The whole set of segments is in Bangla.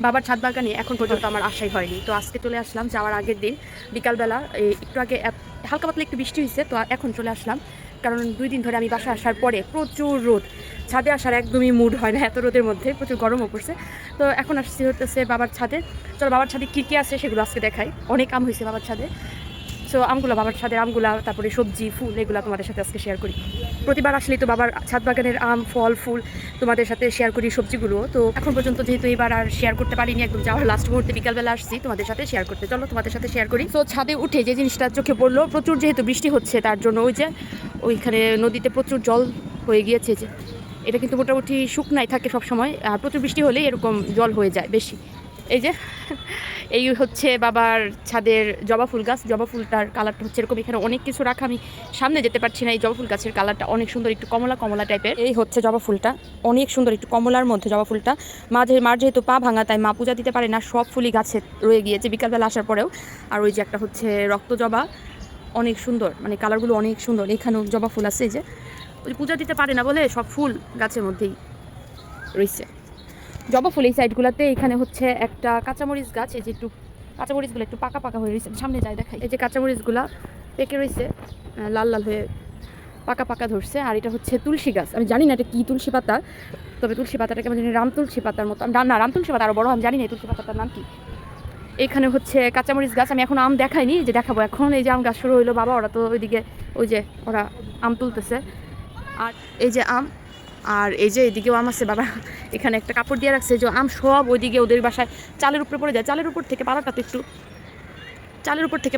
বাবার ছাদ বাগানে এখন পর্যন্ত আমার আশাই হয়নি। তো আজকে চলে আসলাম যাওয়ার আগের দিন বিকালবেলা, একটু আগে হালকা পাতলা একটু বৃষ্টি হয়েছে, তো এখন চলে আসলাম। কারণ 2 দিন ধরে আমি বাসায় আসার পরে প্রচুর রোদ, ছাদে আসার একদমই মুড হয় না, এত রোদের মধ্যে প্রচুর গরমও পড়ছে। তো এখন আসছি হতেছে বাবার ছাদে। চলো বাবার ছাদে কী কী আছে সেগুলো আজকে দেখাই। অনেক আম হয়েছে বাবার ছাদে। সো আমগুলো, বাবার ছাদের আমগুলা, তারপরে সবজি ফুল, এগুলো তোমাদের সাথে আজকে শেয়ার করি। প্রতিবার আসলেই তো বাবার ছাদ বাগানের আম ফল ফুল তোমাদের সাথে শেয়ার করি, সবজিগুলো। তো এখন পর্যন্ত যেহেতু এবার আর শেয়ার করতে পারিনি, একদম যাওয়ার লাস্ট মুহূর্তে বিকালবেলা আসছি তোমাদের সাথে শেয়ার করতে। চলো তোমাদের সাথে শেয়ার করি। তো ছাদে উঠে যে জিনিসটা চোখে পড়লো, প্রচুর যেহেতু বৃষ্টি হচ্ছে তার জন্য ওই যে ওইখানে নদীতে প্রচুর জল হয়ে গিয়েছে। যে এটা কিন্তু মোটামুটি শুকনাই থাকে সব সময়, আর প্রচুর বৃষ্টি হলেই এরকম জল হয়ে যায় বেশি। এই যে এই হচ্ছে বাবার ছাদের জবা ফুল গাছ। জবা ফুলটার কালারটা হচ্ছে এরকম, এখানে অনেক কিছু রাখা, আমি সামনে যেতে পারছি না। এই জবা ফুল গাছের কালারটা অনেক সুন্দর, একটু কমলা কমলা টাইপের। এই হচ্ছে জবা ফুলটা, অনেক সুন্দর, একটু কমলার মধ্যে জবা ফুলটা। মার যেহেতু পা ভাঙা, তাই মা পূজা দিতে পারে না, সব ফুলই গাছে রয়ে গিয়েছে বিকালবেলা আসার পরেও। আর ওই যে একটা হচ্ছে রক্ত জবা, অনেক সুন্দর, মানে কালারগুলো অনেক সুন্দর। এখানেও জবা ফুল আছে, এই যে ওই পূজা দিতে পারে না বলে সব ফুল গাছের মধ্যেই রয়েছে। জবা ফুল এই সাইডগুলোতে। এখানে হচ্ছে একটা কাঁচামরিচ গাছ, এই যে একটু কাঁচামরিচগুলো একটু পাকা পাকা হয়ে রয়েছে, সামনে যায় দেখাই। এই যে কাঁচামরিচগুলো পেকে রয়েছে, লাল লাল হয়ে পাকা পাকা ধরছে। আর এটা হচ্ছে তুলসী গাছ, আমি জানি না এটা কী তুলসী পাতা, তবে তুলসী পাতাটাকে আমি জানি রাম তুলসী পাতার মতো, না রাম তুলসী পাতা আরও বড়, আমি জানি না এই তুলসী পাতাটার নাম কি। এখানে হচ্ছে কাঁচামরিচ গাছ, আমি এখন আম দেখাইনি, যে দেখাবো এখন। এই যে আম গাছ শুরু হইলো, বাবা ওরা তো ওইদিকে ওই যে ওরা আম তুলতেছে। আর এই যে আম, আর এই যে এদিকেও আম আছে। বাবা এখানে একটা কাপড় দিয়ে রাখছে, যে আম সব ওইদিকে ওদের বাসায় চালের উপরে পড়ে যায়। চালের উপর থেকে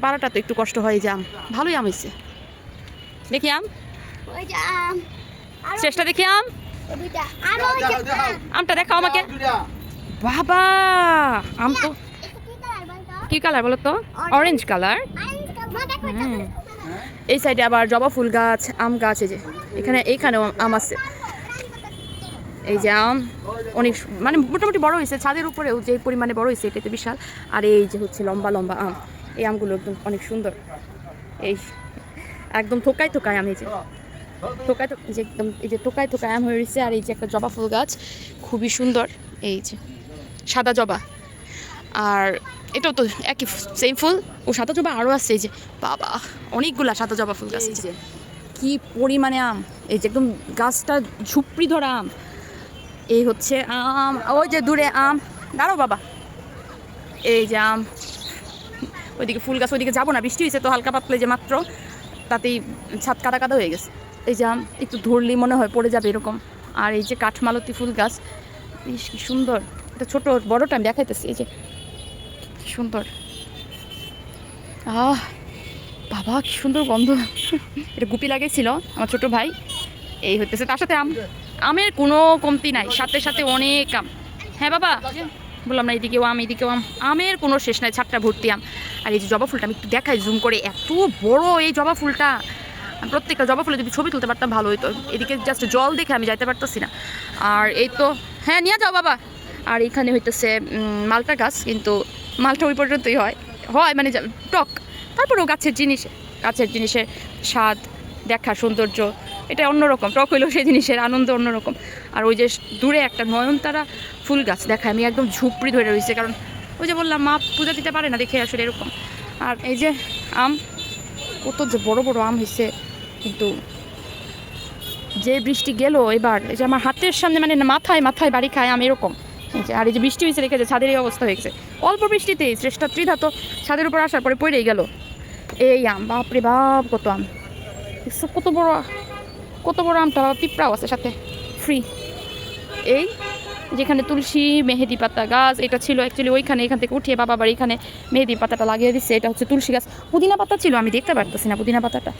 পাড়াটা তো একটু কষ্ট হয়। যে আম ভালোই আম হয়েছে, দেখি আম, শেষটা দেখি আম, আমটা দেখাও আমাকে। বাবা আম তো কি কালার বলো তো? Orange colour. এই সাইডে আবার জবা ফুল গাছ, আম গাছ, এই যে এইখানেও আম আছে। এই যে আম অনেক মানে মোটামুটি বড় হয়েছে, ছাদের উপরেও যে পরিমাণে বড় হয়েছে এটা তো বিশাল। আর এই যে হচ্ছে লম্বা লম্বা আম, এই আমগুলো একদম অনেক সুন্দর। এই একদম থোকায় থোকায় আম, এই যে যে একদম এই যে থোকায় থোকায় আম হয়ে রয়েছে। আর এই যে একটা জবা ফুল গাছ, খুবই সুন্দর, এই যে সাদা জবা। আর এটাও তো একই সেম ফুল, ও সাদা জবা আরও আছে। এই যে বাবা অনেকগুলা সাদা জবা ফুল গাছ, এই যে কি পরিমাণে আম, এই যে একদম গাছটা ঝুপড়ি ধরা আম। এই হচ্ছে আম, ওই যে দূরে আম, দাঁড়াও বাবা, এই যে আম। ওইদিকে ফুল গাছ, ওইদিকে যাবো না, বৃষ্টি হয়েছে তো হালকা পাতলে যে মাত্র, তাতেই ছাদ কাদা কাদা হয়ে গেছে। এই যে আম একটু ধরলেই মনে হয় পড়ে যাবে এরকম। আর এই যে কাঠমালতি ফুল গাছ, বেশ কি সুন্দর। এটা ছোট বড়টা আমি দেখাইতেছি, এই যে কি সুন্দর। বাবা কি সুন্দর গন্ধ। এটা গুপি লাগিয়েছিল আমার ছোট ভাই। এই হইতেছে, তার সাথে আমের কোনো কমতি নাই, সাথে সাথে অনেক আম। হ্যাঁ বাবা বললাম না, এদিকেও আম এদিকেও আম, আমের কোনো শেষ নাই, ছাদটা ভর্তি আম। আর এই যে জবা ফুলটা আমি একটু দেখাই জুম করে, এত বড় এই জবা ফুলটা। প্রত্যেকটা জবা ফুলে যদি ছবি তুলতে পারতাম ভালো হতো। এদিকে জাস্ট জল দেখে আমি যাইতে পারতেছি না। আর এই তো, হ্যাঁ নিয়ে যাও বাবা। আর এইখানে হইতেছে মালটা গাছ, কিন্তু মালটা ওই পর্যন্তই হয় মানে টক। তারপরেও গাছের জিনিসের স্বাদ দেখা, সৌন্দর্য এটা অন্যরকম। টক হইলেও সেই জিনিসের আনন্দ অন্যরকম। আর ওই যে দূরে একটা নয়নতারা ফুল গাছ দেখায়, আমি একদম ঝুপড়ি ধরে রয়েছে, কারণ ওই যে বললাম মা পূজা দিতে পারে না দেখে আসলে এরকম। আর এই যে আম, কত যে বড় বড় আম হয়েছে, কিন্তু যে বৃষ্টি গেল এবার, এই যে আমার হাতের সামনে মানে মাথায় বাড়ি খায় আম এরকম। এই যে আর এই যে বৃষ্টি হয়েছে দেখে যে ছাদের এই অবস্থা হয়ে গেছে। অল্প বৃষ্টিতেই শ্রেষ্ঠা ত্রিধা তো ছাদের উপর আসার পরে পড়েই গেল এই আম। বাপরে বাপ কত আম, কত বড় আমটা। পিঁপড়াও আছে সাথে ফ্রি। এই যেখানে তুলসী মেহেদি পাতা গাছ এটা ছিল অ্যাকচুয়ালি, এখান থেকে উঠিয়ে বাবা আবার এখানে মেহেদি পাতাটা লাগিয়ে দিচ্ছে। এটা হচ্ছে তুলসী গাছ, পুদিনা পাতা ছিল, আমি দেখতে পারতেছি না পুদিনা পাতাটা।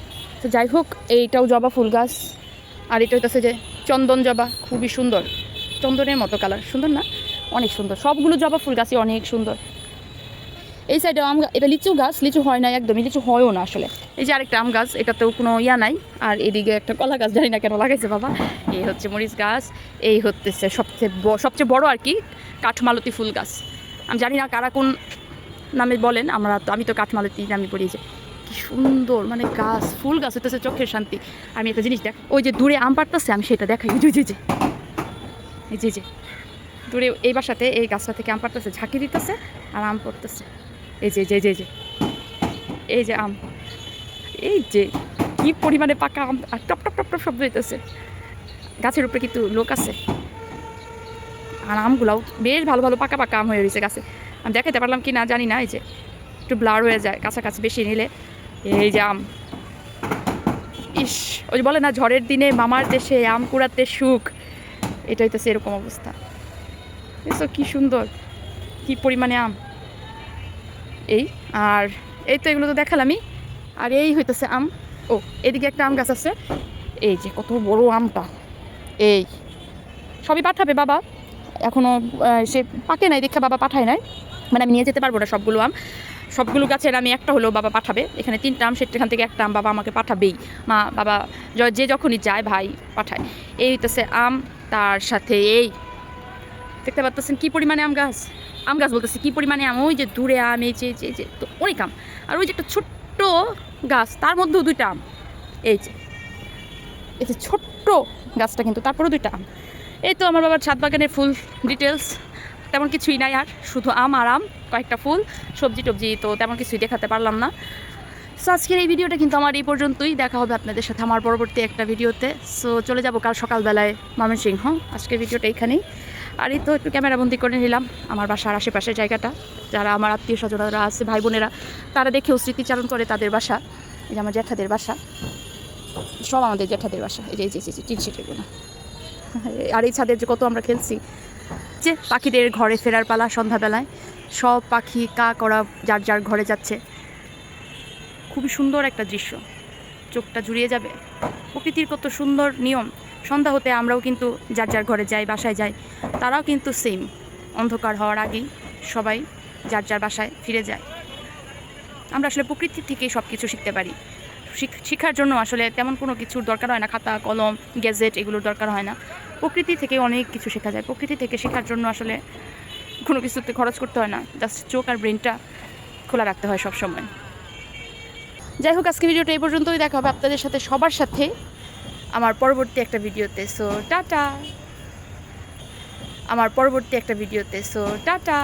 তো যাই হোক, এইটাও জবা ফুল গাছ। আর এটা হচ্ছে যে চন্দন জবা, খুবই সুন্দর, চন্দনের মতো কালার, সুন্দর না? অনেক সুন্দর, সবগুলো জবা ফুল গাছই অনেক সুন্দর। এই সাইডে আম, এটা লিচু গাছ, লিচু হয় না একদমই, লিচু হয়ও না আসলে। এই যে আরেকটা আম গাছ, এটাতেও কোনো ইয়া নাই। আর এদিকে একটা কলা গাছ, জানি না কেন লাগাইছে বাবা। এই হচ্ছে মরিচ গাছ। এই হচ্ছে সবচেয়ে বড় আর কি কাঠমালতি ফুল গাছ। আমি জানি না কারা কোন নামে বলেন, আমি তো কাঠমালতি নামে পড়ি। যে কি সুন্দর মানে গাছ, ফুল গাছ হইতেছে চোখের শান্তি। আমি একটা জিনিস ওই যে দূরে আম পাড়তেছে, আমি সেটা দেখাই। এই যে দূরে এই বাসাতে এই গাছটা থেকে আম পাড়তেছে, ঝাঁকি দিতেছে আর আম পড়তেছে। এই যে যে যে যে এই যে আম, এই যে কি পরিমাণে পাকা আম, আর টপ টপ টপ টপ শব্দ হইতেছে। গাছের উপরে কিন্তু লোক আছে, আর আমগুলাও বেশ ভালো ভালো পাকা পাকা আম হয়ে রয়েছে গাছে। আমি দেখাতে পারলাম কি না জানি না, এই যে একটু ব্লার হয়ে যায় কাছাকাছি বেশি নিলে। এই যে আম, ইস, ওই বলে না ঝড়ের দিনে মামার দেশে আম কুড়াতে সুখ, এটা হইতেছে এরকম অবস্থা। এসো কি সুন্দর, কি পরিমাণে আম। এই আর এই তো এগুলো তো দেখালামই, আর এই হইতেছে আম। ও এদিকে একটা আম গাছ আছে, এই যে কত বড় আমটা। এই সবই পাঠাবে বাবা, এখনও সে পাকে নাই দেখে বাবা পাঠায় নাই, মানে আমি নিয়ে যেতে পারবো না সবগুলো আম। সবগুলো গাছের আমি একটা হলেও বাবা পাঠাবে, এখানে 3টা আম, সেখান থেকে একটা আম বাবা আমাকে পাঠাবেই। মা বাবা যে যখনই যায় ভাই পাঠায়। এই হইতেছে আম, তার সাথে এই দেখতে পাচ্ছেন কি পরিমাণে আম গাছ, আম গাছ বলতেছে কি পরিমাণে আম। ওই যে দূরে আম, এই যে যে যে তো অনেক আম। আর ওই যে একটা ছোট্ট গাছ, তার মধ্যেও 2টা আম। এই যে ছোট্ট গাছটা কিন্তু তারপরেও 2টা আম। এই তো আমার বাবার ছাদ বাগানের ফুল ডিটেলস, তেমন কিছুই নাই, আর শুধু আম আর আম, কয়েকটা ফুল, সবজি টবজি তো তেমন কিছুই দেখাতে পারলাম না। সো আজকের এই ভিডিওটা কিন্তু আমার এই পর্যন্তই, দেখা হবে আপনাদের সাথে আমার পরবর্তী একটা ভিডিওতে। সো চলে যাব কাল সকালবেলায় ময়মনসিংহ। আজকের ভিডিওটা এখানেই, আর এই তো একটু ক্যামেরাবন্দি করে নিলাম আমার বাসার আশেপাশের জায়গাটা। যারা আমার আত্মীয় স্বজনরা আছে, ভাই বোনেরা, তারা দেখেও স্মৃতিচারণ করে তাদের বাসা। এই যে আমার জ্যাঠাদের বাসা, সব আমাদের জ্যাঠাদের বাসা। এই যে টিন শিটেগুলো, আর এই ছাদের যে কত আমরা খেলছি। যে পাখিদের ঘরে ফেরার পালা সন্ধ্যাবেলায়, সব পাখি কা করা যার যার ঘরে যাচ্ছে। খুবই সুন্দর একটা দৃশ্য, চোখটা জুড়িয়ে যাবে। প্রকৃতির কত সুন্দর নিয়ম। সন্ধ্যা হতে আমরাও কিন্তু যার যার ঘরে যাই, বাসায় যাই, তারাও কিন্তু সেম অন্ধকার হওয়ার আগেই সবাই যার যার বাসায় ফিরে যায়। আমরা আসলে প্রকৃতির থেকেই সব কিছু শিখতে পারি। শিক্ষার জন্য আসলে তেমন কোনো কিছুর দরকার হয় না, খাতা কলম গ্যাজেট এগুলোর দরকার হয় না। প্রকৃতি থেকে অনেক কিছু শেখা যায়। প্রকৃতি থেকে শেখার জন্য আসলে কোনো কিছুতে খরচ করতে হয় না, জাস্ট চোখ আর ব্রেনটা খোলা রাখতে হয় সব সময়। যাই হোক, আজকে ভিডিওটা এই পর্যন্তই, দেখা হবে আপনাদের সাথে সবার সাথে আমার পরবর্তী একটা ভিডিওতে। সো টাটা, আমার পরবর্তী একটা ভিডিওতে। So tata.